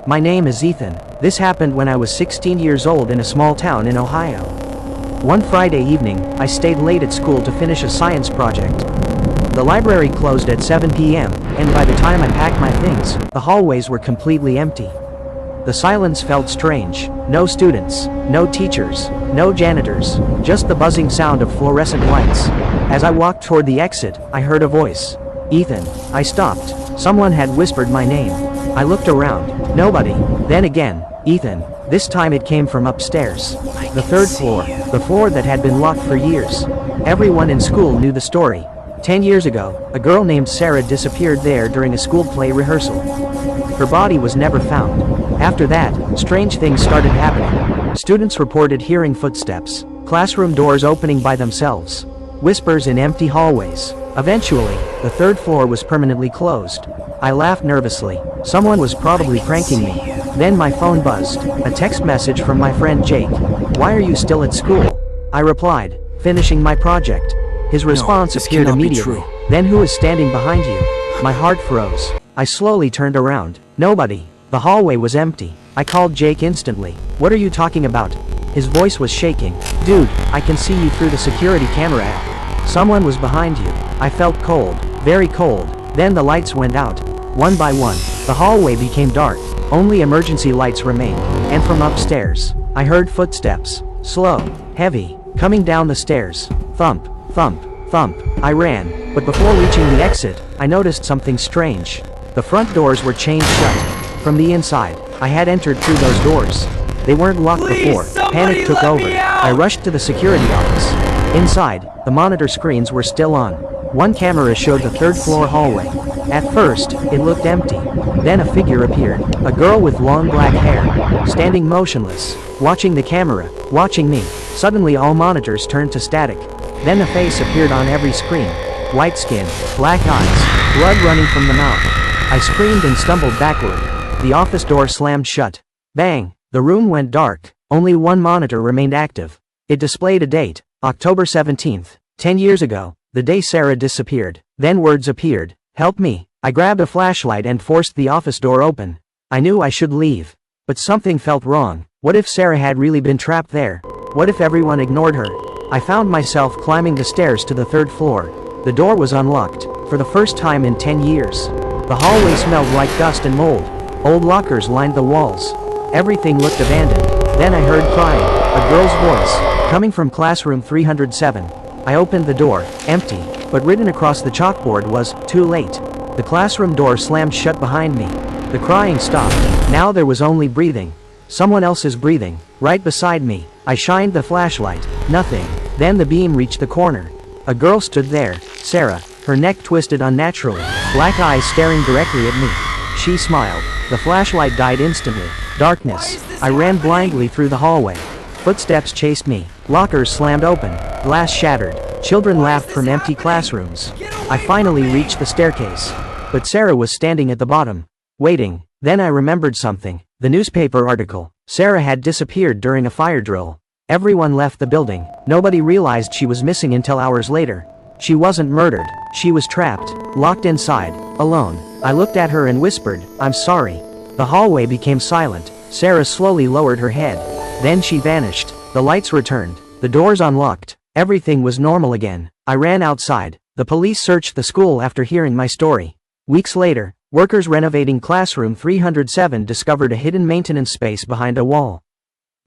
My name is Ethan. This happened when I was 16 years old in a small town in Ohio. One Friday evening, I stayed late at school to finish a science project. The library closed at 7 p.m., and by the time I packed my things, the hallways were completely empty. The silence felt strange. No students, no teachers, no janitors, just the buzzing sound of fluorescent lights. As I walked toward the exit, I heard a voice. Ethan. I stopped. Someone had whispered my name. I looked around. Nobody. Then again, Ethan. This time it came from upstairs. The third floor. The floor that had been locked for years. Everyone in school knew the story. 10 years ago, a girl named Sarah disappeared there during a school play rehearsal. Her body was never found. After that, strange things started happening. Students reported hearing footsteps, classroom doors opening by themselves, whispers in empty hallways. Eventually, the third floor was permanently closed. I laughed nervously. Someone was probably pranking me. Then my phone buzzed. A text message from my friend Jake. "Why are you still at school?" I replied, "Finishing my project." His response appeared immediately. "Then who is standing behind you?" My heart froze. I slowly turned around. Nobody. The hallway was empty. I called Jake instantly. "What are you talking about?" His voice was shaking. "Dude, I can see you through the security camera app. Someone was behind you." I felt cold. Very cold. Then the lights went out. One by one. The hallway became dark. Only emergency lights remained. And from upstairs, I heard footsteps. Slow. Heavy. Coming down the stairs. Thump. Thump. Thump. I ran. But before reaching the exit, I noticed something strange. The front doors were chained shut. From the inside, I had entered through those doors. They weren't locked before. Panic took over. I rushed to the security office. Inside, the monitor screens were still on. One camera showed the third floor hallway. At first, it looked empty. Then a figure appeared. A girl with long black hair. Standing motionless. Watching the camera. Watching me. Suddenly all monitors turned to static. Then a face appeared on every screen. White skin. Black eyes. Blood running from the mouth. I screamed and stumbled backward. The office door slammed shut. Bang! The room went dark. Only one monitor remained active. It displayed a date, October 17th, 10 years ago, the day Sarah disappeared. Then words appeared. "Help me." I grabbed a flashlight and forced the office door open. I knew I should leave. But something felt wrong. What if Sarah had really been trapped there? What if everyone ignored her? I found myself climbing the stairs to the third floor. The door was unlocked, for the first time in 10 years. The hallway smelled like dust and mold. Old lockers lined the walls. Everything looked abandoned. Then I heard crying. A girl's voice, coming from classroom 307. I opened the door, empty, but written across the chalkboard was, "Too late." The classroom door slammed shut behind me. The crying stopped. Now there was only breathing. Someone else's breathing, right beside me. I shined the flashlight. Nothing. Then the beam reached the corner. A girl stood there. Sarah. Her neck twisted unnaturally. Black eyes staring directly at me. She smiled. The flashlight died instantly. Darkness. I ran blindly through the hallway. Footsteps chased me. Lockers slammed open. Glass shattered. Children laughed from empty classrooms. I finally reached the staircase. But Sarah was standing at the bottom, waiting. Then I remembered something. The newspaper article. Sarah had disappeared during a fire drill. Everyone left the building. Nobody realized she was missing until hours later. She wasn't murdered. She was trapped, locked inside, alone. I looked at her and whispered, "I'm sorry." The hallway became silent. Sarah slowly lowered her head. Then she vanished. The lights returned. The doors unlocked. Everything was normal again. I ran outside. The police searched the school after hearing my story. Weeks later, workers renovating classroom 307 discovered a hidden maintenance space behind a wall.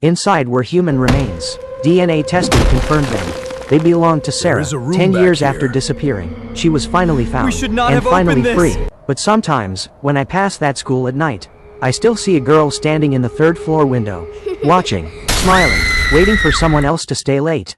Inside were human remains. DNA testing confirmed them. They belonged to Sarah. 10 years after disappearing, she was finally found and finally free. But sometimes, when I pass that school at night, I still see a girl standing in the third floor window, watching, smiling, waiting for someone else to stay late.